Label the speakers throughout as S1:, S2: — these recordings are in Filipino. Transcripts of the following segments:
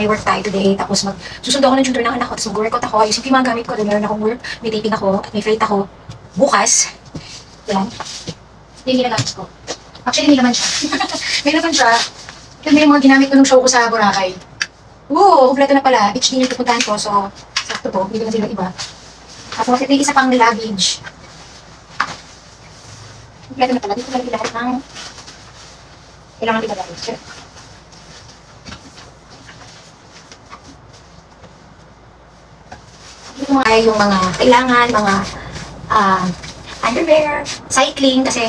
S1: work tayo today. Tapos susundo ako ng tutor ng anak ko. Tapos mag-workout ako. Ayusin ko yung mga gamit ko. Dahil meron akong work. May taping ako. At may flight ako. Bukas. Yan. Ito yung ginagamit ko. Actually, may naman siya. May naman siya. Ito yung mga ginamit ko nung show ko sa Boracay. Kompleto na pala. Beach din yung pupuntahan ko. So, sakto to. Hindi ko na sila iba. Tapos, ito yung isa pang luggage. Kompleto na pala. Dito lang lahat ng kailangan ilagay. Ito mga yung mga kailangan, mga underwear, cycling, kasi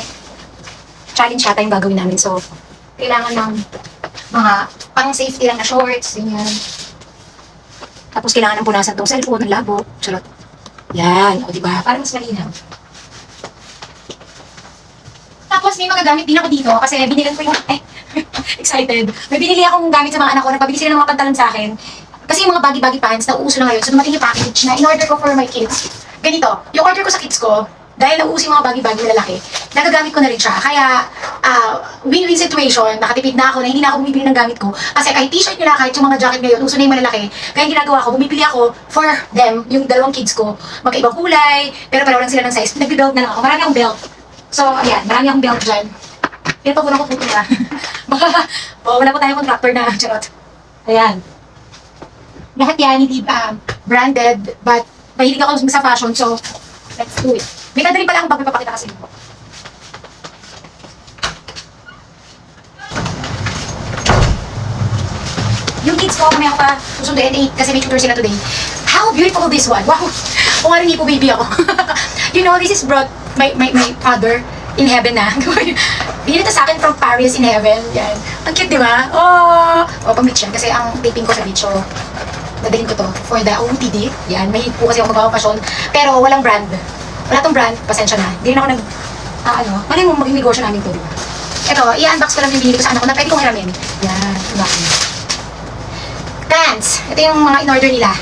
S1: challenge yata yung gagawin namin. So, kailangan ng mga pang-safety lang na shorts, ganyan. Tapos, kailangan ng punasan tong cellphone, ng labo. Charot. Yan. O, diba? Para mas malinaw. Tapos, may mga gamit din ako dito kasi binilan ko yung... excited. May binili akong gamit sa mga anak ko. Nagpabili sila ng mga pantalon sa akin. Kasi yung mga baggy-baggy pants na uuso na ngayon. So, dumating yung package na in-order ko for my kids. Ganito. Yung order ko sa kids ko, dahil nauuso yung mga baggy-baggy na lalaki, nagagamit ko na rin siya. Kaya, win-win situation, nakatipid na ako na hindi na ako bumibili ng gamit ko. Kasi kahit t-shirt nila, kahit yung mga jacket ngayon, uso na yung malalaki. Kaya yung ginagawa ko, bumibili ako for them, yung dalawang kids ko. Magkaibang kulay, pero pareho lang sila ng size. Nagbe-belt na lang ako. Marami akong belt. So, ayan, marami akong belt dyan. Pero pag ko puto na. Wala po tayong contractor na. Charot. Ayan. Lahat yan, hindi branded, but mahilig ako sa fashion, so let's do it. May ganda rin pala akong bag, papakita kasi ko. Yung kids ko, may ako pa susunduin 8 kasi may tutor sila today. How beautiful this one. Wow. Kung ano, hindi po baby ako. You know, this is brought my father in heaven na. Binili ito sa akin from Paris in heaven. Yan. Ang cute, di ba? Pang-beach yan. Kasi ang taping ko sa beach, so dadalhin ko to for the OOTD. Yan. Mahilig po kasi ako magawang pasyon. Pero walang brand. Wala tong brand. Pasensya na. Hindi rin ako mali mo maging negosyo namin to, di ba? Ito, i-unbox ko lang yung binili ko sa anak ko na pwede kong hiramin. Yan. Pants. Ito yung mga in-order nila.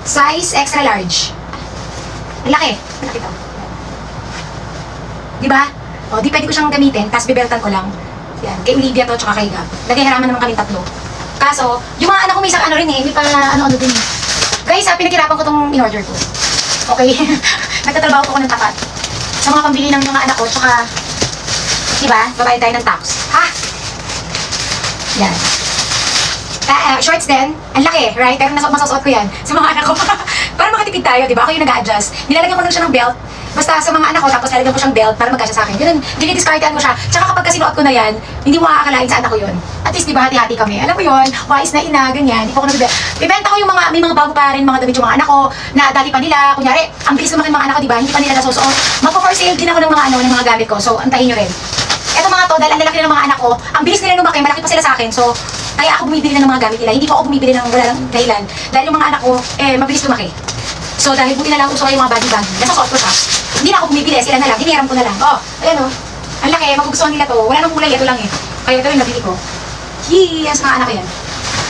S1: Size extra large. Ang laki. Malaki to. Diba? Di pwede ko siyang gamitin, tapos bibeltan ko lang. Yan, kay Olivia to, tsaka kay Gab. Naghihiraman naman kaming tatlo. Kaso, yung mga anak ko may isang ano rin may pa ano-ano din. Guys, pinaghirapan ko tong in-order ko. Okay? Nagtatrabaho ko ng tapat. Sa mga pambili ng mga anak ko, tsaka, diba? Babayad tayo ng tax. Ha? Yan. Shorts din, ang laki, right? Pero masasuot ko yan sa mga anak ko. Para makatipid tayo, diba? Ako yung nag-a-adjust. Nilalagyan ko lang siya ng belt. Basta sa mga anak ko, tapos lalagyan ko siyang belt para magkasya sa akin. Ganun, dinidiscartean ko siya. Tsaka kapag kasinuot ko na yan, hindi mo makakalain sa anak ko yun. At least, di ba, hati-hati kami. Alam mo yun, wise na ina, ganyan. Di pa ako nagbibenta. Bibenta ko yung may mga bago pa rin, mga damit yung mga anak ko, na dati pa nila. Kunyari, ang bilis lumaki ng mga anak ko, di ba? Hindi pa nila nasusuot. Magpo-for sale din ako ng mga gamit ko. So, antahin nyo rin. Eto mga to, dahil ang lalaki ng mga anak ko, ang bilis nila lumaki, malaki pa sila sa akin. So, kaya ako bumibili ng mga gamit nila. Hindi pa ako bumibili ng wala lang dahilan. Dahil yung mga anak ko, mabilis lumaki. So, dahil buti na lang uso yung mga baggy-baggy. Nasusuot ko siya. Hindi na ako bumibili, sila na lang, hiniram ko na lang. Ayan ang laki, magugustuhan nila to. Wala nang kulay, ito lang eh. Kaya ito rin nabili ko. Yes, mga anak ko yan.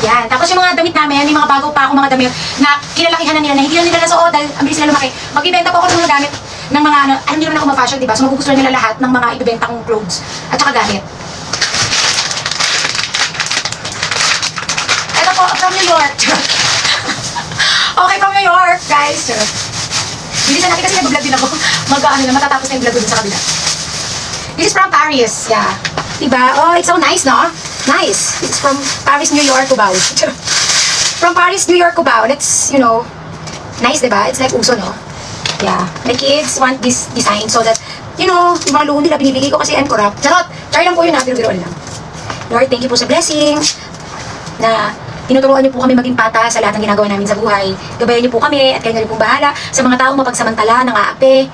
S1: Yan, tapos yung mga damit namin, may mga bago pa ako mga damit na kinalakihan na nila, na hindi na nila nasuot dahil ang bilis nila lumaki. Magbibenta po ako ng mga gamit ng mga alam niyo naman ako mag-fashion, diba? So magugustuhan nila lahat ng mga ibibenta kong clothes at saka gamit. Ito po, from New York. Okay, from New York, guys. Bilisan natin kasi nag-vlog din ako. Matatapos na yung vlog ko dun sa kabila. This is from Paris. Yeah. Diba? It's so nice, no? Nice. It's from Paris, New York, Cubao. From Paris, New York, Cubao. That's, nice, diba? It's like uso, no? Yeah. My kids want this design so that, yung mga luho nila binibigay ko kasi I'm corrupt. Charot! Try lang po yun, biro-biroan lang. Lord, thank you po sa blessings na tinuturuan niyo po kami maging pata sa lahat ng ginagawa namin sa buhay. Gabayan niyo po kami at kayo na rin pong bahala sa mga taong mapagsamantala, nang-aapi,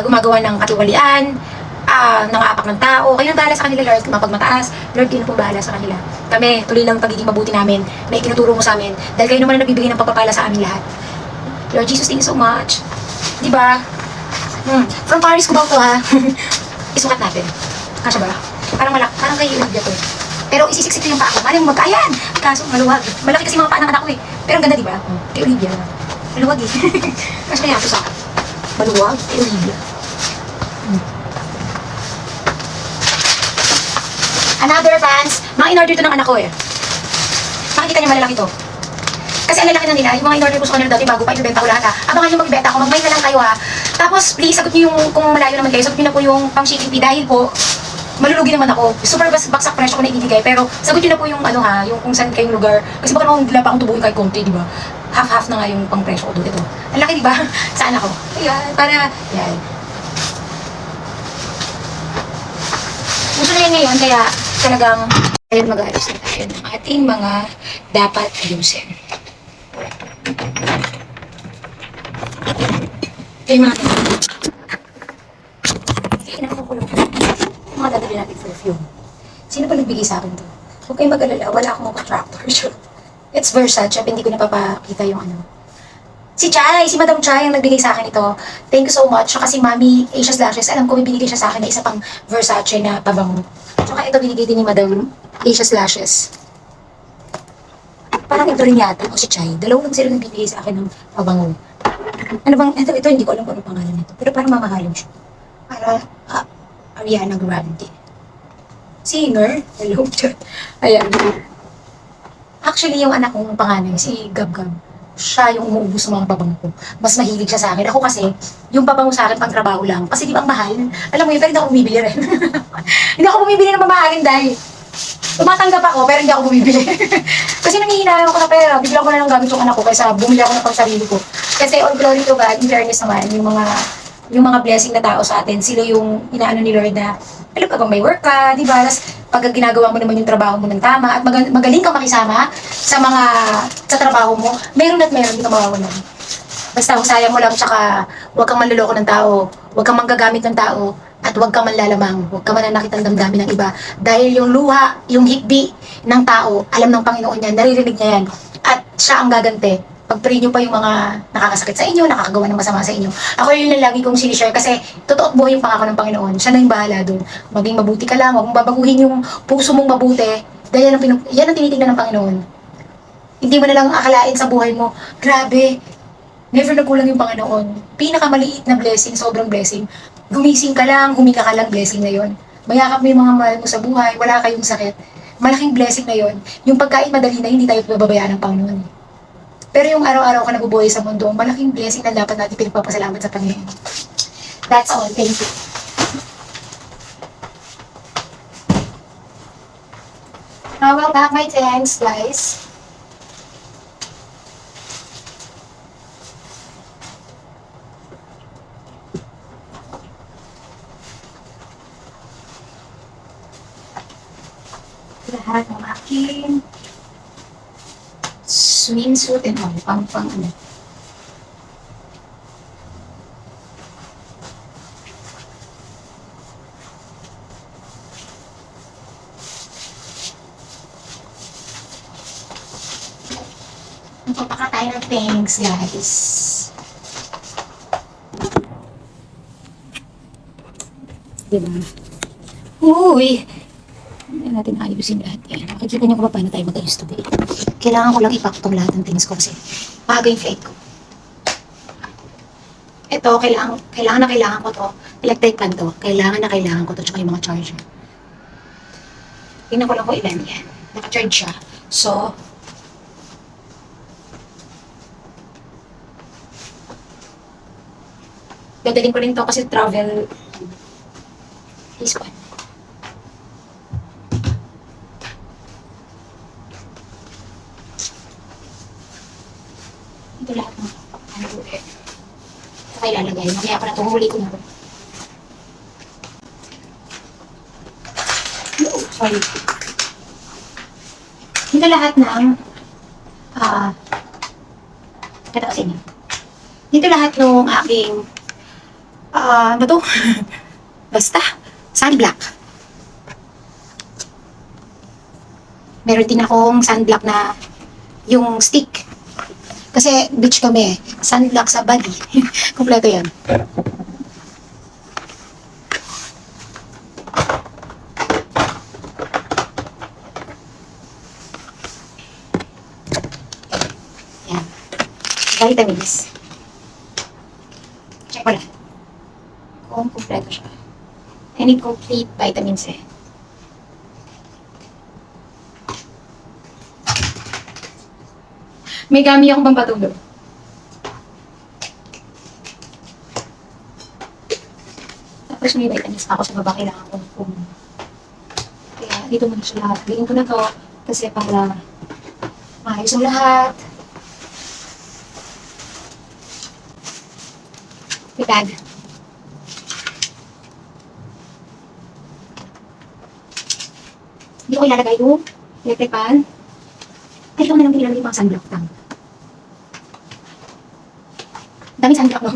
S1: gumagawa ng katiwalian, nang-aapak ng tao. Kayo nang bahala sa kanila, Lord, mapagmataas. Lord, kayo na pong bahala sa kanila. Kami, tuloy lang pagiging mabuti namin na ikinuturo mo sa amin. Dahil kayo naman na nagbibigay ng pagpapala sa amin lahat. Lord Jesus, thank you so much. Diba? From Paris ko ba ito, ha? Isukat natin. Kasya ba? Parang kayo yung to. Pero isisiksik ko yung paa ko. Maling mo magkayan. Kaso, maluwag. Malaki kasi mga paa ng anak ko eh. Pero ang ganda, di ba? Kay Olivia. Maluwag eh. Mas kaya ito sa akin. Maluwag. Kay Olivia. Another pants. Mga in-order ito ng anak ko eh. Mga makikita niyo malalaki to. Kasi ang lalaki na nila, yung mga in-order ko sa kanila dati bago pa ibibenta ko lahat ha. Abangan nyo magbenta ako, mag-mail na lang kayo ha. Tapos please, sagot nyo yung, kung malayo naman kayo, sagot nyo na po yung pang shipping fee dahil po, malulugi naman ako. Super baksak presyo ko na ibibigay, pero sagot nyo na po yung ano ha, yung kung saan kayong lugar. Kasi baka naman hindi pa akong tubuhin kahit konti, di ba? Half-half na nga yung pang presyo ko doon. Ito. Ang laki, di ba? Saan ako? Ayan, para, yan. Gusto na yan ngayon, kaya talagang, ayun, mag-aalis na tayo ng ating mga dapat ayusin. Kayo mga mga dadali natin perfume. Sino ba nagbigay sa akin to? Huwag kayong mag-alala, wala akong contractor. It's Versace, hindi ko napapakita yung ano. Si Chay, si Madam Chay ang nagbigay sa akin ito. Thank you so much. Tsaka si Mami Asia's Lashes, alam ko may binigay siya sa akin na isa pang Versace na pabango. Tsaka ito binigay din ni Madam Asia's Lashes. Parang ito rin yata, o si Chay. Dalawa lang sila nagbibigay sa akin ng pabango. Ano bang, ito hindi ko alam kung ano pangalan nito. Pero parang mamahalin siya. Para, Ariana Grande. Singer? Hello. Ayan. Actually, yung anak kong panganay, si Gab Gab, siya yung umuubos ng mga pabango ko. Mas mahilig siya sa akin. Ako kasi, yung pabango sa akin pang trabaho lang. Kasi di ba ang mahal? Alam mo yun, pero hindi ako bumibili rin. Hindi ako bumibili ng mamahalin dahil tumatanggap ako, pero hindi ako bumibili. Kasi nangihinayang ako na pera. Bigla ko na lang gamit yung anak ko kaysa bumili ako ng pang sarili ko. Kasi all glory to God, in fairness naman, yung mga blessing na tao sa atin, sila yung inaano ni Lord na, alam ka bang may work ka, di ba? Tapos pag ginagawa mo naman yung trabaho mo ng tama at magaling kang makisama sa trabaho mo, meron at meron, hindi ka mawawalan. Basta husaya mo lang, tsaka huwag kang manloloko ng tao, huwag kang manggagamit ng tao, at huwag kang manlalamang, huwag kang mananakit ng damdamin ng iba. Dahil yung luha, yung hikbi ng tao, alam ng Panginoon yan, naririnig niya yan. At siya ang gagante. Pag-pray nyo pa yung mga nakakasakit sa inyo, nakakagawa ng masama sa inyo. Ako yun na lagi kong sinishare kasi totoo at buhay yung pangako ng Panginoon. Siya na yung bahala doon. Maging mabuti ka lang, huwag mong babaguhin yung puso mong mabuti. Dahil yan ang tinitignan ng Panginoon. Hindi mo na lang akalain sa buhay mo, grabe, never nagkulang yung Panginoon. Pinakamaliit na blessing, sobrang blessing. Gumising ka lang, huminga ka lang, blessing na yon. Mayakap mo yung mga mahal mo sa buhay, wala kayong sakit. Malaking blessing na yon. Yung pagkain madali na, hindi tayo pababayaan ng Panginoon. Pero yung araw-araw ka nabubuhay sa mundo, malaking blessing na dapat natin pinagpapasalamat sa Panginoon. That's all. Thank you. Now, well, back my thanks, guys. Lahat ng aking swimsuit and all, pang ano. Magpapaka tayo ng things, guys. Diba? Uy! Hindi natin ayusin lahat yan. Makikita niyo kung paano tayo mag-ayos today. Kailangan ko lang ipack itong lahat ng things ko kasi maaga yung flight ko. Ito, kailangan ko to. Electric fan to. Kailangan ko to. Tsaka yung mga charger. Tingnan ko lang kung ilan yan. Naka-charge siya. So, dadalhin ko rin to kasi travel. This one. Ito lahat ng ano eh. Ito kayo lalagay. Kaya para ito, huli ko na ito. Oh, sorry. Ito lahat ng ito kasi niya. Dito lahat ng aking ano to? Basta, sunblock. Meron din akong sunblock na yung stick. Kasi beach kami, sunblock sa body. Kompleto yan. Yan. Vitamins. Check ko lang. Kung kompleto siya. I need complete vitamins eh. May gamit akong pampatulog. Tapos may vitamins pa ako sa baba, kailangan ko kaya dito muna siya lahat. Gawin ko na to kasi para maayos ang lahat. May bag. Hindi ko ilalagay yung electric pan. Ay, ito na lang ilalagay pang sunblock tang. Daming sunblock, no?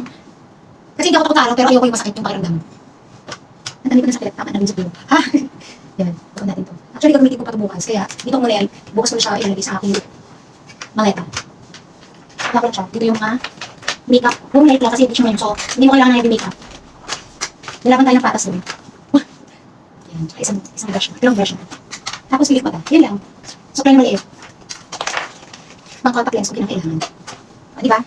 S1: Kasi hindi ako takot araw, pero ayoko yung masakit yung pakiramdam. Ang dami ko na sakit, tama na rin sa bulo. Ha? Yan, ito natin to. Actually, gagamitin ko pa ito bukas, kaya dito muna yan, bukas ko na siya ilalagay sa aking maleta. Wala ko lang siya. Dito yung makeup. Home light lang kasi hindi siya ngayon, so hindi mo kailangan na yung makeup. Nilaban tayo ng patas doon. Yan, tsaka isang brush na. Ilang brush na. Tapos pilit mata. Yan lang. So, plain maliit. Mga contact lens ko kinakailangan. O, diba?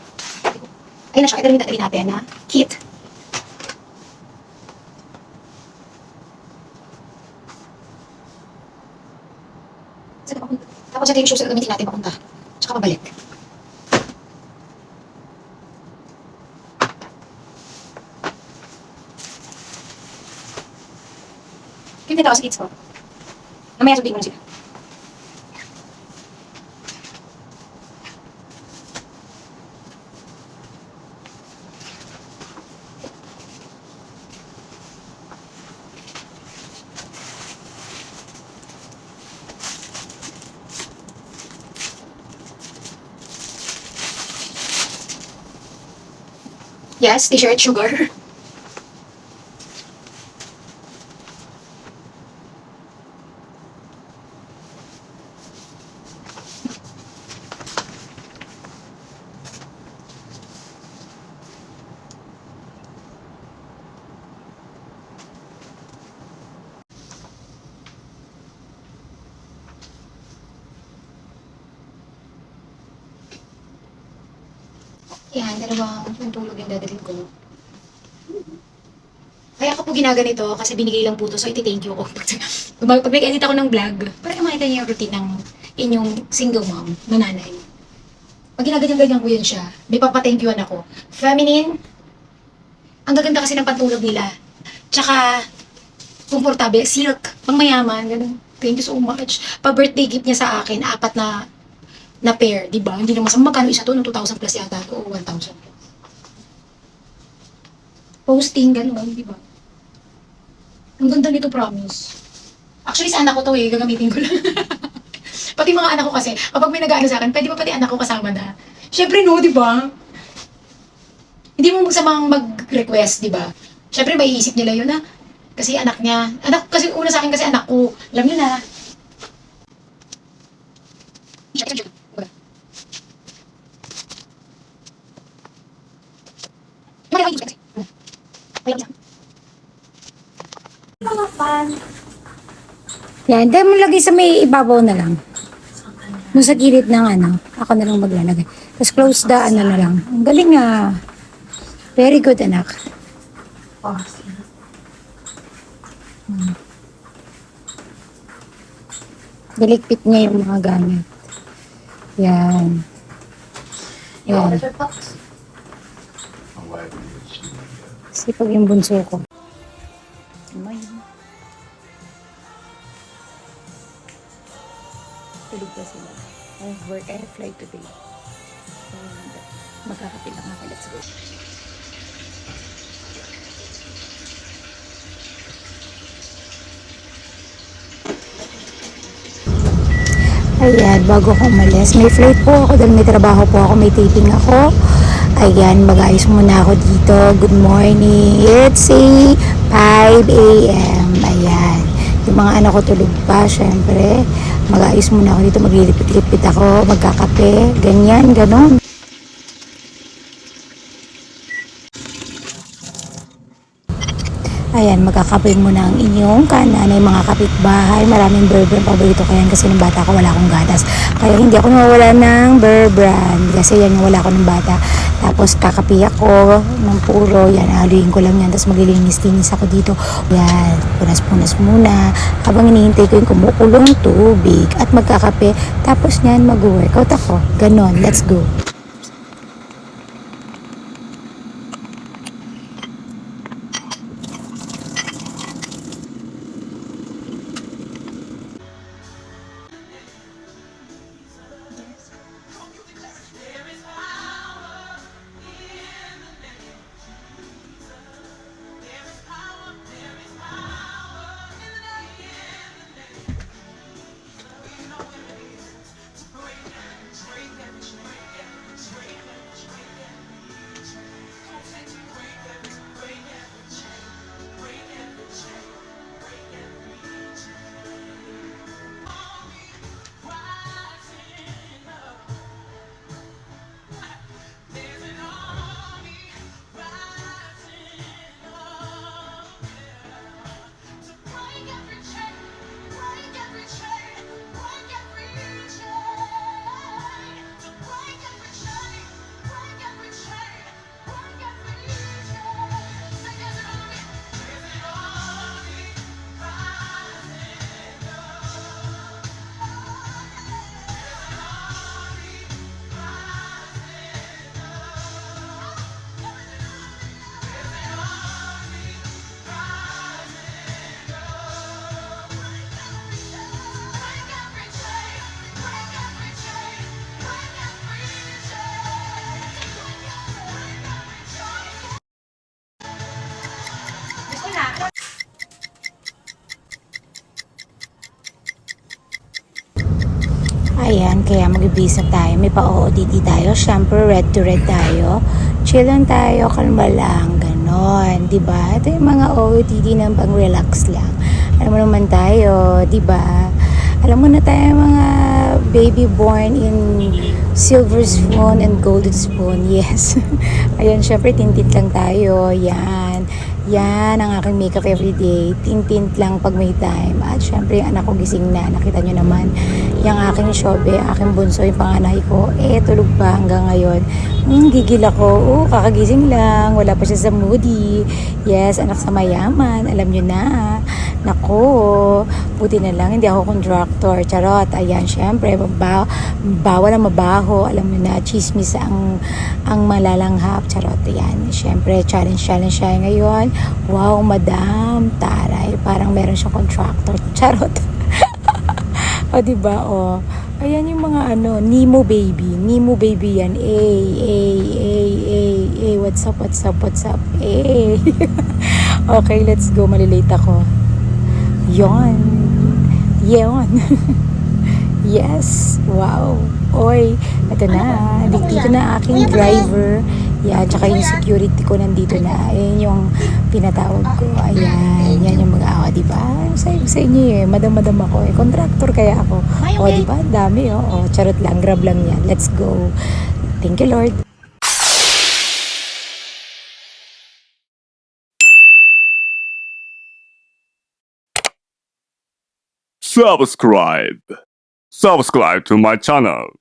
S1: Ayun na siya. Ito rin yung tatali natin na kit. Tapos ito yung shoes na gamitin natin papunta. Tsaka pabalik. Kim dito ako sa kids ko. Namaya sundin mo na sila. Yes, t-shirt, sugar. Yan, dalawang tulog yung dadalhin ko. Kaya ako po ginaganito kasi binigay lang po to, so iti-thank you ko. Pag nag-edit ako ng vlog, para makita niyo yung routine ng inyong single mom, na nanay. Pag ginaganyan-ganyan ko yun siya, may papathank youan ako. Feminine, ang gaganda kasi ng pantulog nila. Tsaka, komportable, silk, pang mayaman, ganun. Thank you so much. Pa-birthday gift niya sa akin, 4 na pair, di ba? Hindi naman sa magkano isa to, no? 2,000 plus yata to, o 1,000 plus. Posting, gano'n, di ba? Ang ganda nito, promise. Actually, sa anak ko to gagamitin ko lang. Pati mga anak ko kasi, kapag may nag-ano sa akin, pwede ba pati anak ko kasama na? Siyempre, no, di ba? Hindi mo magsamang mag-request, di ba? Siyempre, maiisip nila yun, na kasi anak niya. Kasi una sa akin kasi anak ko. Alam niyo na. Yan, dahil mo lagay sa may ibabaw na lang. Doon sa gilid ng ako na lang maglalagay. Tapos close the na lang. Ang galing nga. Very good, anak. Diligpit niya yung mga gamit. Yan. Yan. Sipag yung bunso ko. Tulog pa sila. I have work, I have flight today. Magkakapit lang ako. Let's go. Ayan, bago ako umalis, may flight po ako dahil may trabaho po ako, may taping ako. Ayan, mag-ayos muna ako dito. Good morning. It's 5 a.m. Ayan. Yung mga anak ko tulog pa, syempre. Mag-ayos muna ako dito, maglilipit-lipit ako, magkakape, ganyan, ganon.
S2: Ayan, magkakape muna ang inyong kananay mga kapitbahay. Maraming Bear Brand paborito ko yan kasi nung bata ko wala akong gatas. Kaya hindi ako nawawala ng Bear Brand kasi yan yung wala ko ng bata. Tapos kakape ako ng puro. Yan, haluin ko lang yan. Tapos maglilinis-linis ako dito. Yan, punas-punas muna. Habang hinihintay ko yung kumukulong tubig at magkakape. Tapos yan, mag-workout ako. Ganon, let's go.
S1: Gusto na.
S2: Ayan, kaya mag-ibis na tayo. May pa-OOTD tayo. Siyempre, red to red tayo. Chill lang tayo, kalma lang. Ganon, di ba? Ito yung mga OOTD na pang-relax lang. Alam mo naman tayo, di ba? Alam mo na tayo mga baby born in silver spoon and golden spoon. Yes. Ayan, syempre, tintit lang tayo. Yan. Yan ang aking makeup everyday. Tint-tint lang pag may time. At syempre, yung anak ko gising na. Nakita nyo naman. Yung aking shobe, aking bunso, yung panganay ko, tulog pa hanggang ngayon. Gigil ako. Kakagising lang. Wala pa siya sa moody. Yes, anak sa mayaman. Alam nyo na. Nako, buti na lang. Hindi ako contractor. Charot. Ayan, syempre, bawal ang mabaho. Alam nyo na, chismis ang malalanghap. Charot. Ayan, syempre, challenge siya ngayon. Wow, madam, taray. Parang meron siyang contractor. Charot. O, diba? O. Ayan yung mga Nemo baby. Nemo baby yan. What's up? Okay, let's go. Malilate ako. Yon. Yes. Wow. Oy, ito na. Dito na aking driver. Yeah, tsaka yung security ko nandito na. Ayan yung pinatawag ko. Ayan, yan yung mga diba? Sabi sa inyo madam-madam ako contractor kaya ako. O, diba? Dami, o. Charot lang, grab lang yan. Let's go. Thank you, Lord.
S3: Subscribe to my channel.